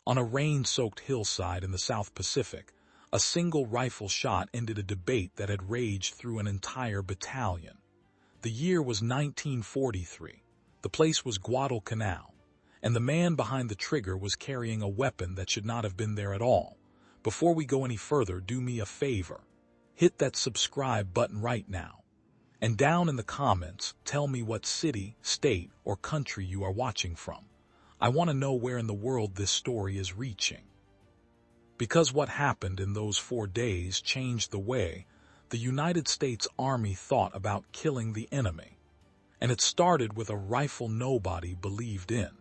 On a rain-soaked hillside in the South Pacific, a single rifle shot ended a debate that had raged through an entire battalion. The year was 1943. The place was Guadalcanal, and the man behind the trigger was carrying a weapon that should not have been there at all. Before we go any further, do me a favor. Hit that subscribe button right now. And down in the comments, tell me what city, state, or country you are watching from. I want to know where in the world this story is reaching. Because what happened in those 4 days changed the way the United States Army thought about killing the enemy. And it started with a rifle nobody believed in.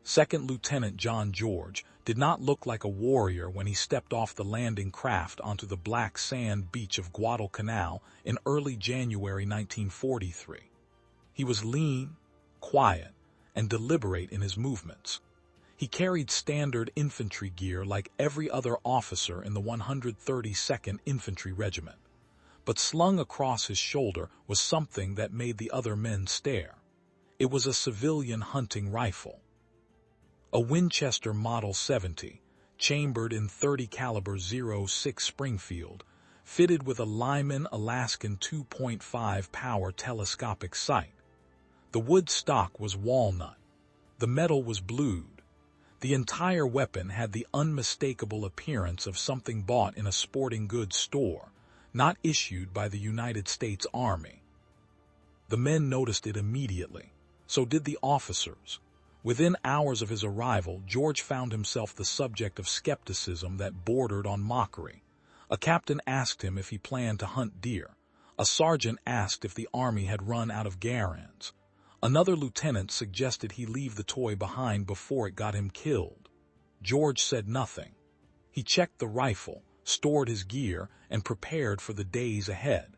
Second Lieutenant John George did not look like a warrior when he stepped off the landing craft onto the black sand beach of Guadalcanal in early January 1943. He was lean, quiet, and deliberate in his movements. He carried standard infantry gear like every other officer in the 132nd Infantry Regiment. But slung across his shoulder was something that made the other men stare. It was a civilian hunting rifle. A Winchester Model 70, chambered in .30 caliber .06 Springfield, fitted with a Lyman Alaskan 2.5 power telescopic sight. The wood stock was walnut. The metal was blued. The entire weapon had the unmistakable appearance of something bought in a sporting goods store, not issued by the United States Army. The men noticed it immediately. So did the officers. Within hours of his arrival, George found himself the subject of skepticism that bordered on mockery. A captain asked him if he planned to hunt deer. A sergeant asked if the Army had run out of Garans. Another lieutenant suggested he leave the toy behind before it got him killed. George said nothing. He checked the rifle, stored his gear, and prepared for the days ahead.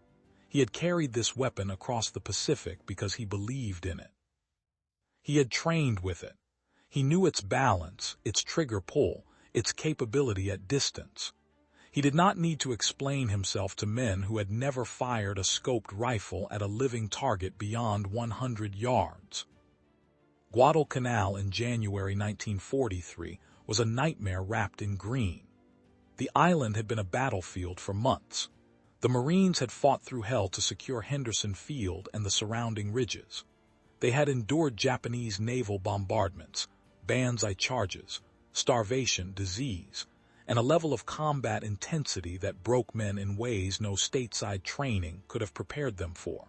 He had carried this weapon across the Pacific because he believed in it. He had trained with it. He knew its balance, its trigger pull, its capability at distance. He did not need to explain himself to men who had never fired a scoped rifle at a living target beyond 100 yards. Guadalcanal in January 1943 was a nightmare wrapped in green. The island had been a battlefield for months. The Marines had fought through hell to secure Henderson Field and the surrounding ridges. They had endured Japanese naval bombardments, banzai charges, starvation, disease, and a level of combat intensity that broke men in ways no stateside training could have prepared them for.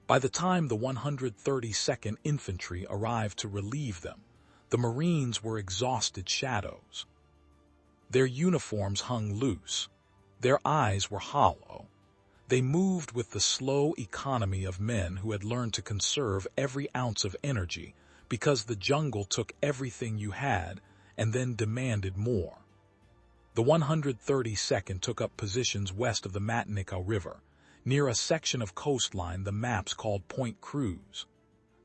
By the time the 132nd Infantry arrived to relieve them, the Marines were exhausted shadows. Their uniforms hung loose. Their eyes were hollow. They moved with the slow economy of men who had learned to conserve every ounce of energy because the jungle took everything you had and then demanded more. The 132nd took up positions west of the Matanika River, near a section of coastline the maps called Point Cruz.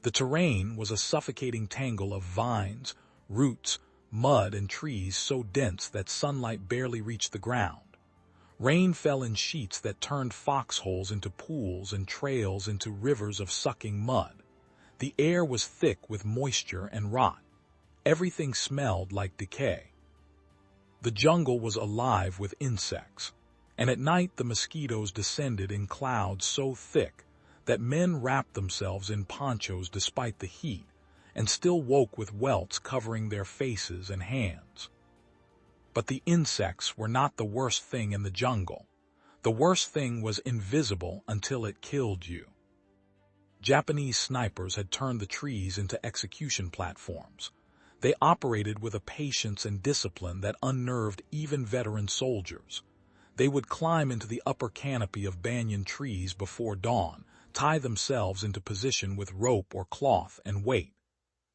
The terrain was a suffocating tangle of vines, roots, mud, and trees so dense that sunlight barely reached the ground. Rain fell in sheets that turned foxholes into pools and trails into rivers of sucking mud. The air was thick with moisture and rot. Everything smelled like decay. The jungle was alive with insects, and at night the mosquitoes descended in clouds so thick that men wrapped themselves in ponchos despite the heat and still woke with welts covering their faces and hands. But the insects were not the worst thing in the jungle. The worst thing was invisible until it killed you. Japanese snipers had turned the trees into execution platforms. They operated with a patience and discipline that unnerved even veteran soldiers. They would climb into the upper canopy of banyan trees before dawn, tie themselves into position with rope or cloth, and wait.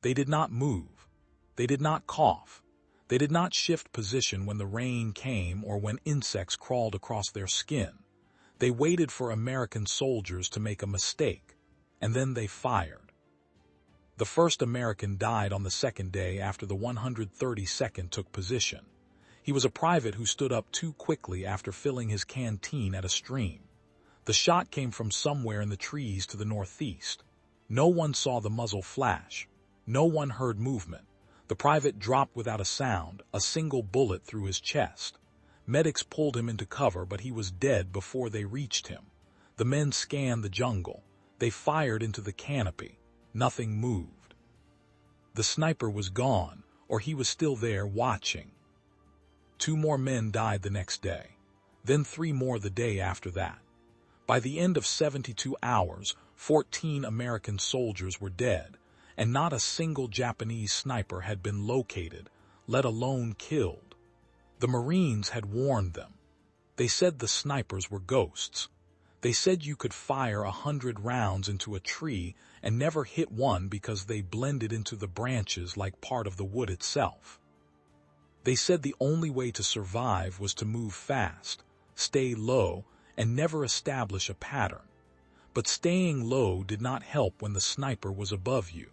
They did not move. They did not cough. They did not shift position when the rain came or when insects crawled across their skin. They waited for American soldiers to make a mistake, and then they fired. The first American died on the second day after the 132nd took position. He was a private who stood up too quickly after filling his canteen at a stream. The shot came from somewhere in the trees to the northeast. No one saw the muzzle flash. No one heard movement. The private dropped without a sound, a single bullet through his chest. Medics pulled him into cover, but he was dead before they reached him. The men scanned the jungle. They fired into the canopy. Nothing moved. The sniper was gone, or he was still there watching. 2 more men died the next day, then 3 more the day after that. By the end of 72 hours, 14 American soldiers were dead, and not a single Japanese sniper had been located, let alone killed. The Marines had warned them. They said the snipers were ghosts. They said you could fire 100 rounds into a tree and never hit one because they blended into the branches like part of the wood itself. They said the only way to survive was to move fast, stay low, and never establish a pattern. But staying low did not help when the sniper was above you.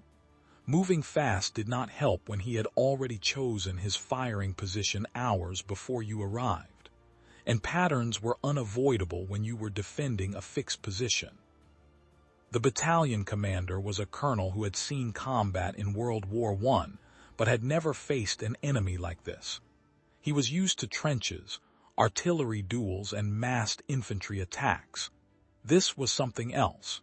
Moving fast did not help when he had already chosen his firing position hours before you arrived. And patterns were unavoidable when you were defending a fixed position. The battalion commander was a colonel who had seen combat in World War I, but had never faced an enemy like this. He was used to trenches, artillery duels, and massed infantry attacks. This was something else.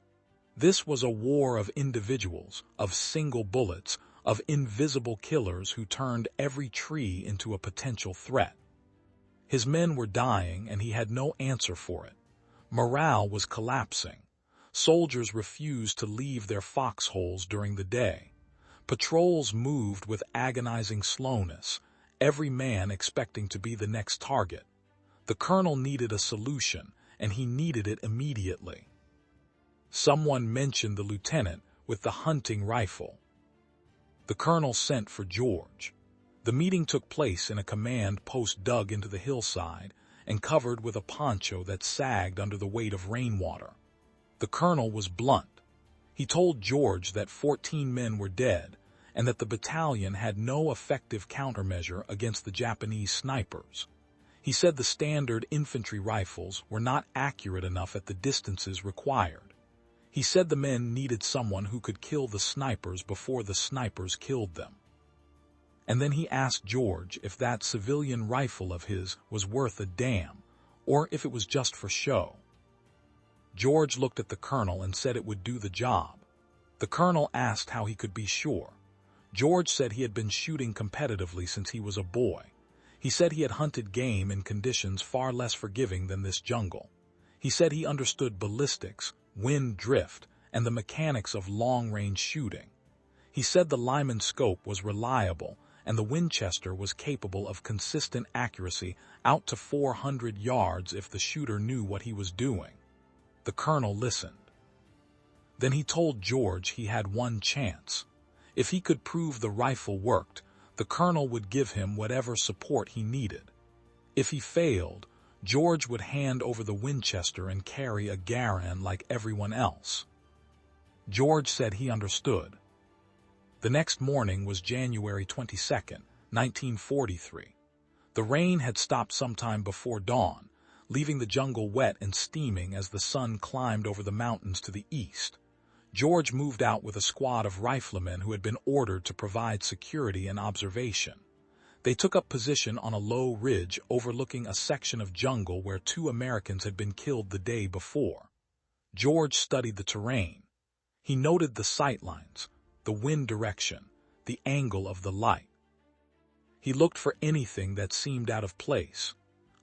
This was a war of individuals, of single bullets, of invisible killers who turned every tree into a potential threat. His men were dying, and he had no answer for it. Morale was collapsing. Soldiers refused to leave their foxholes during the day. Patrols moved with agonizing slowness, every man expecting to be the next target. The colonel needed a solution, and he needed it immediately. Someone mentioned the lieutenant with the hunting rifle. The colonel sent for George. The meeting took place in a command post dug into the hillside and covered with a poncho that sagged under the weight of rainwater. The colonel was blunt. He told George that 14 men were dead and that the battalion had no effective countermeasure against the Japanese snipers. He said the standard infantry rifles were not accurate enough at the distances required. He said the men needed someone who could kill the snipers before the snipers killed them. And then he asked George if that civilian rifle of his was worth a damn, or if it was just for show. George looked at the colonel and said it would do the job. The colonel asked how he could be sure. George said he had been shooting competitively since he was a boy. He said he had hunted game in conditions far less forgiving than this jungle. He said he understood ballistics, wind drift, and the mechanics of long-range shooting. He said the Lyman scope was reliable, and the Winchester was capable of consistent accuracy out to 400 yards if the shooter knew what he was doing. The colonel listened. Then he told George he had one chance. If he could prove the rifle worked, the colonel would give him whatever support he needed. If he failed, George would hand over the Winchester and carry a Garand like everyone else. George said he understood. The next morning was January 22nd, 1943. The rain had stopped sometime before dawn, leaving the jungle wet and steaming as the sun climbed over the mountains to the east. George moved out with a squad of riflemen who had been ordered to provide security and observation. They took up position on a low ridge overlooking a section of jungle where 2 Americans had been killed the day before. George studied the terrain. He noted the sightlines, the wind direction, the angle of the light. He looked for anything that seemed out of place.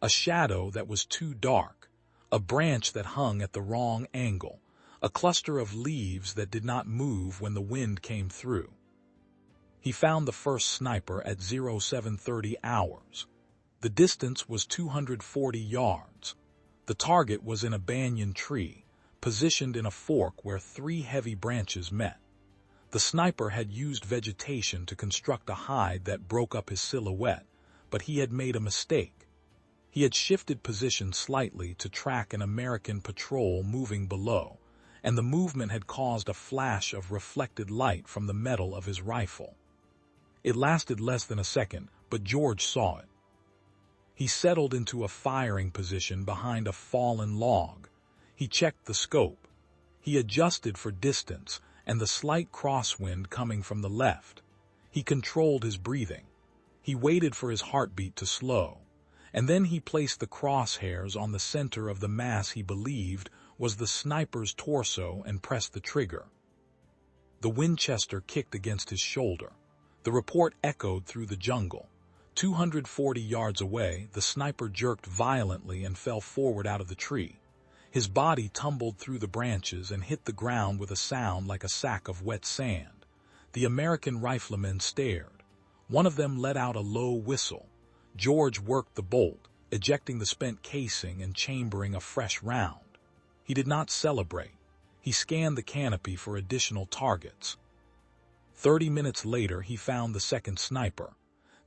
A shadow that was too dark, a branch that hung at the wrong angle, a cluster of leaves that did not move when the wind came through. He found the first sniper at 0730 hours. The distance was 240 yards. The target was in a banyan tree, positioned in a fork where 3 heavy branches met. The sniper had used vegetation to construct a hide that broke up his silhouette, but he had made a mistake. He had shifted position slightly to track an American patrol moving below, and the movement had caused a flash of reflected light from the metal of his rifle. It lasted less than a second, but George saw it. He settled into a firing position behind a fallen log. He checked the scope. He adjusted for distance and the slight crosswind coming from the left. He controlled his breathing. He waited for his heartbeat to slow, and then he placed the crosshairs on the center of the mass he believed was the sniper's torso and pressed the trigger. The Winchester kicked against his shoulder. The report echoed through the jungle. 240 yards away, the sniper jerked violently and fell forward out of the tree. His body tumbled through the branches and hit the ground with a sound like a sack of wet sand. The American riflemen stared. One of them let out a low whistle. George worked the bolt, ejecting the spent casing and chambering a fresh round. He did not celebrate. He scanned the canopy for additional targets. 30 minutes later, he found the second sniper.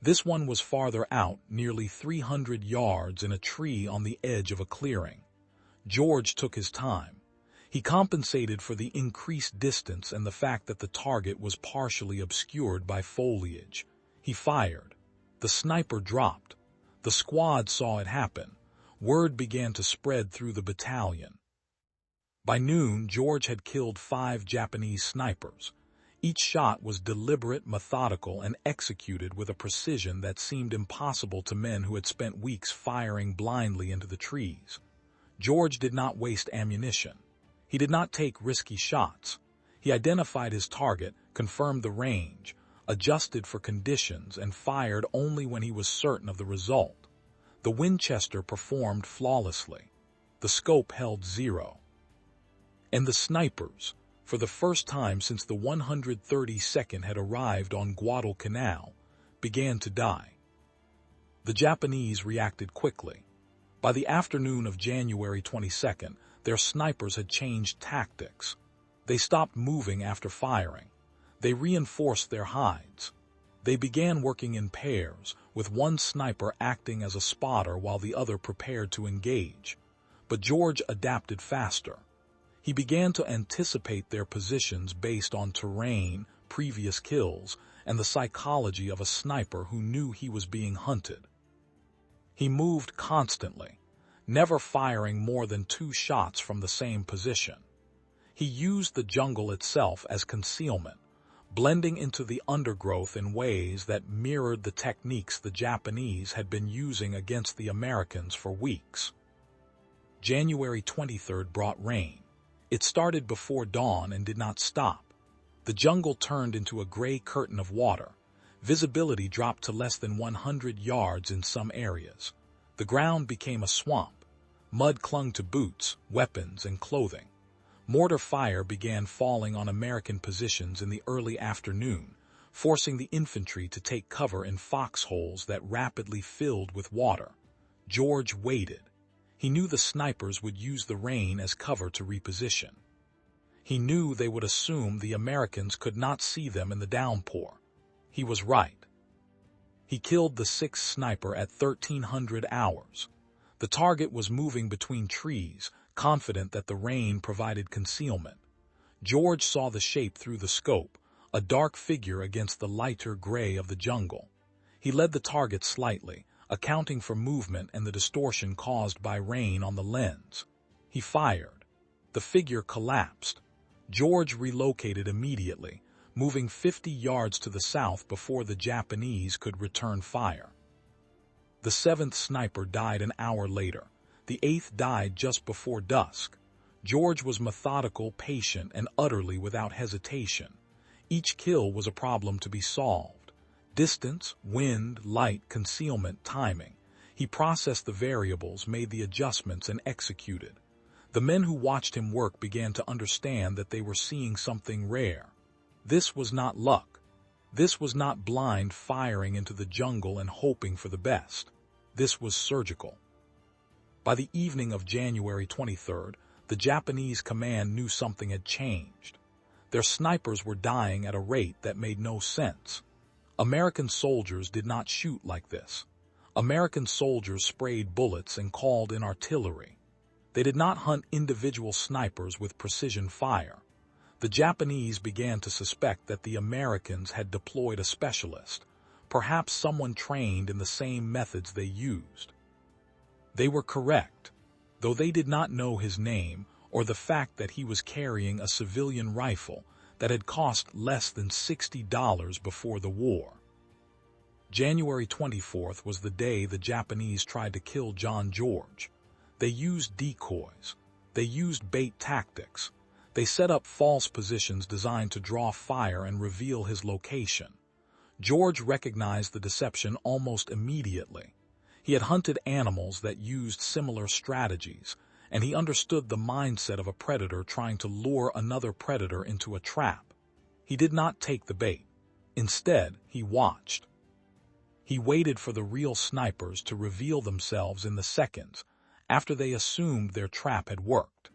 This one was farther out, nearly 300 yards in a tree on the edge of a clearing. George took his time. He compensated for the increased distance and the fact that the target was partially obscured by foliage. He fired. The sniper dropped. The squad saw it happen. Word began to spread through the battalion. By noon, George had killed 5 Japanese snipers. Each shot was deliberate, methodical, and executed with a precision that seemed impossible to men who had spent weeks firing blindly into the trees. George did not waste ammunition. He did not take risky shots. He identified his target, confirmed the range, adjusted for conditions, and fired only when he was certain of the result. The Winchester performed flawlessly. The scope held 0. And the snipers, for the first time since the 132nd had arrived on Guadalcanal, began to die. The Japanese reacted quickly. By the afternoon of January 22nd, their snipers had changed tactics. They stopped moving after firing. They reinforced their hides. They began working in pairs, with one sniper acting as a spotter while the other prepared to engage. But George adapted faster. He began to anticipate their positions based on terrain, previous kills, and the psychology of a sniper who knew he was being hunted. He moved constantly, never firing more than 2 shots from the same position. He used the jungle itself as concealment, blending into the undergrowth in ways that mirrored the techniques the Japanese had been using against the Americans for weeks. January 23rd brought rain. It started before dawn and did not stop. The jungle turned into a gray curtain of water. Visibility dropped to less than 100 yards in some areas. The ground became a swamp. Mud clung to boots, weapons, and clothing. Mortar fire began falling on American positions in the early afternoon, forcing the infantry to take cover in foxholes that rapidly filled with water. George waited. He knew the snipers would use the rain as cover to reposition. He knew they would assume the Americans could not see them in the downpour. He was right. He killed the 6th sniper at 1300 hours. The target was moving between trees, confident that the rain provided concealment. George saw the shape through the scope, a dark figure against the lighter gray of the jungle. He led the target slightly, accounting for movement and the distortion caused by rain on the lens. He fired. The figure collapsed. George relocated immediately, moving 50 yards to the south before the Japanese could return fire. The 7th sniper died an hour later. The 8th died just before dusk. George was methodical, patient, and utterly without hesitation. Each kill was a problem to be solved. Distance, wind, light, concealment, timing. He processed the variables, made the adjustments, and executed. The men who watched him work began to understand that they were seeing something rare. This was not luck. This was not blind firing into the jungle and hoping for the best. This was surgical. By the evening of January 23rd, the Japanese command knew something had changed. Their snipers were dying at a rate that made no sense. American soldiers did not shoot like this. American soldiers sprayed bullets and called in artillery. They did not hunt individual snipers with precision fire. The Japanese began to suspect that the Americans had deployed a specialist, perhaps someone trained in the same methods they used. They were correct, though they did not know his name or the fact that he was carrying a civilian rifle. that had cost less than $60 before the war. January 24th was the day the Japanese tried to kill John George. They used decoys. They used bait tactics. They set up false positions designed to draw fire and reveal his location. George recognized the deception almost immediately. He had hunted animals that used similar strategies, and he understood the mindset of a predator trying to lure another predator into a trap. He did not take the bait. Instead, he watched. He waited for the real snipers to reveal themselves in the seconds after they assumed their trap had worked.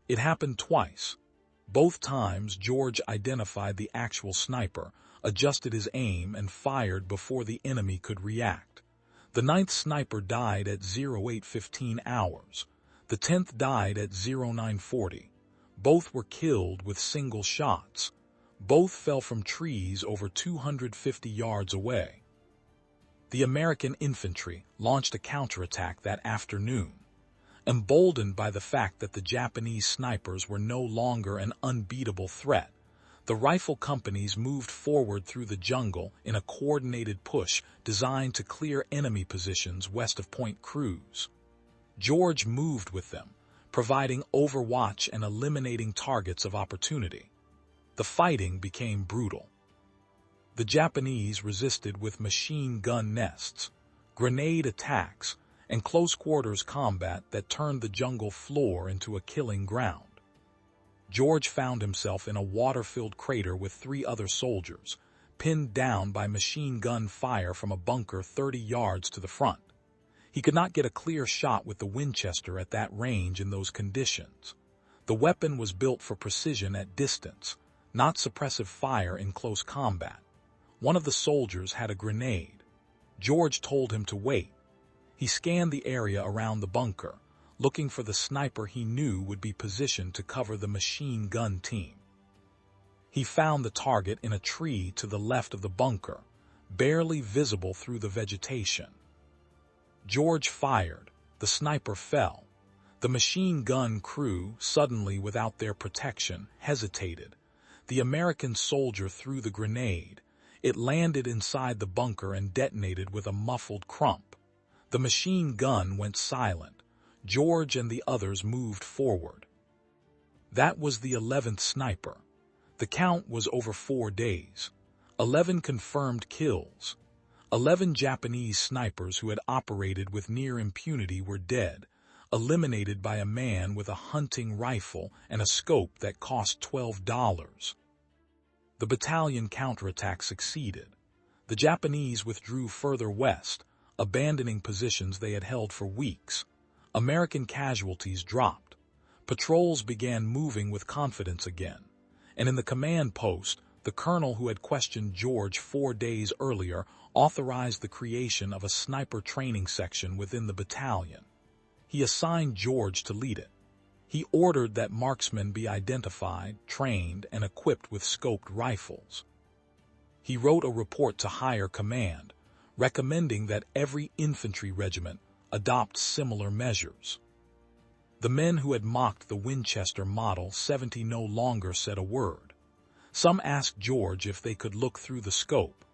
It happened twice. Both times, George identified the actual sniper, adjusted his aim, and fired before the enemy could react. The 9th sniper died at 08:15 hours. The 10th died at 09:40. Both were killed with single shots. Both fell from trees over 250 yards away. The American infantry launched a counterattack that afternoon. Emboldened by the fact that the Japanese snipers were no longer an unbeatable threat, the rifle companies moved forward through the jungle in a coordinated push designed to clear enemy positions west of Point Cruz. George moved with them, providing overwatch and eliminating targets of opportunity. The fighting became brutal. The Japanese resisted with machine gun nests, grenade attacks, and close-quarters combat that turned the jungle floor into a killing ground. George found himself in a water-filled crater with 3 other soldiers, pinned down by machine gun fire from a bunker 30 yards to the front. He could not get a clear shot with the Winchester at that range in those conditions. The weapon was built for precision at distance, not suppressive fire in close combat. One of the soldiers had a grenade. George told him to wait. He scanned the area around the bunker, looking for the sniper he knew would be positioned to cover the machine gun team. He found the target in a tree to the left of the bunker, barely visible through the vegetation. George fired. The sniper fell. The machine gun crew, suddenly without their protection, hesitated. The American soldier threw the grenade. It landed inside the bunker and detonated with a muffled crump. The machine gun went silent. George and the others moved forward. That was the 11th sniper. The count was over 4 days. 11 confirmed kills. 11 Japanese snipers who had operated with near impunity were dead, eliminated by a man with a hunting rifle and a scope that cost $12. The battalion counterattack succeeded. The Japanese withdrew further west, abandoning positions they had held for weeks. American casualties dropped. Patrols began moving with confidence again. And in the command post, the colonel who had questioned George 4 days earlier authorized the creation of a sniper training section within the battalion. He assigned George to lead it. He ordered that marksmen be identified, trained, and equipped with scoped rifles. He wrote a report to higher command, recommending that every infantry regiment adopt similar measures. The men who had mocked the Winchester Model 70 no longer said a word. Some asked George if they could look through the scope.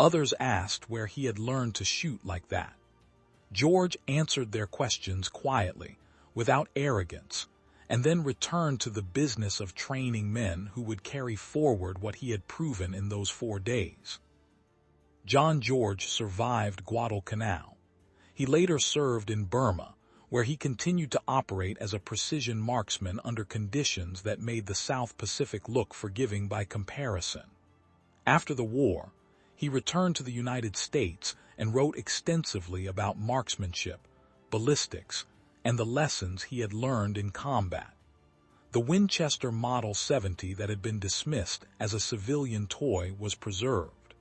Others asked where he had learned to shoot like that. George answered their questions quietly, without arrogance, and then returned to the business of training men who would carry forward what he had proven in those 4 days. John George survived Guadalcanal. He later served in Burma, where he continued to operate as a precision marksman under conditions that made the South Pacific look forgiving by comparison. After the war, he returned to the United States and wrote extensively about marksmanship, ballistics, and the lessons he had learned in combat. The Winchester Model 70 that had been dismissed as a civilian toy was preserved.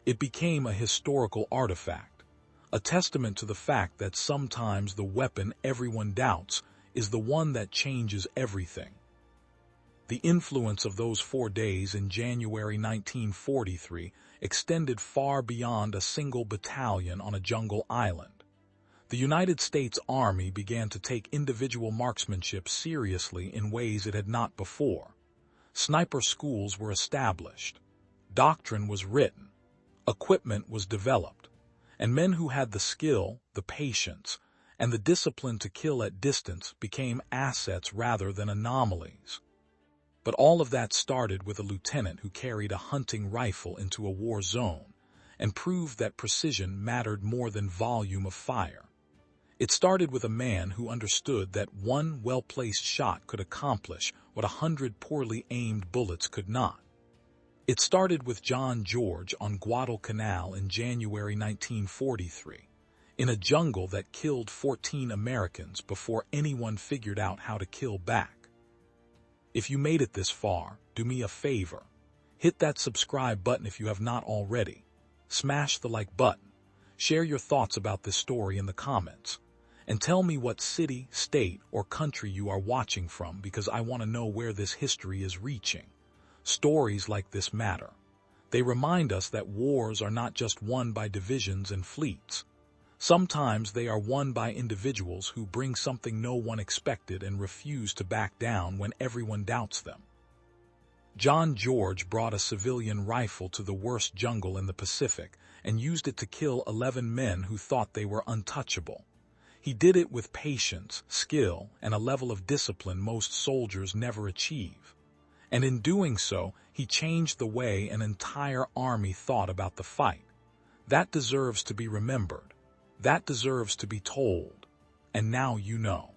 It became a historical artifact, a testament to the fact that sometimes the weapon everyone doubts is the one that changes everything. The influence of those 4 days in January 1943 extended far beyond a single battalion on a jungle island. The United States Army began to take individual marksmanship seriously in ways it had not before. Sniper schools were established. Doctrine was written. Equipment was developed. And men who had the skill, the patience, and the discipline to kill at distance became assets rather than anomalies. But all of that started with a lieutenant who carried a hunting rifle into a war zone and proved that precision mattered more than volume of fire. It started with a man who understood that one well-placed shot could accomplish what 100 poorly aimed bullets could not. It started with John George on Guadalcanal in January 1943, in a jungle that killed 14 Americans before anyone figured out how to kill back. If you made it this far, do me a favor. Hit that subscribe button if you have not already. Smash the like button. Share your thoughts about this story in the comments. And tell me what city, state, or country you are watching from, because I want to know where this history is reaching. Stories like this matter. They remind us that wars are not just won by divisions and fleets. Sometimes they are won by individuals who bring something no one expected and refuse to back down when everyone doubts them. John George brought a civilian rifle to the worst jungle in the Pacific and used it to kill 11 men who thought they were untouchable. He did it with patience, skill, and a level of discipline most soldiers never achieve. And in doing so, he changed the way an entire army thought about the fight. That deserves to be remembered. That deserves to be told. And now you know.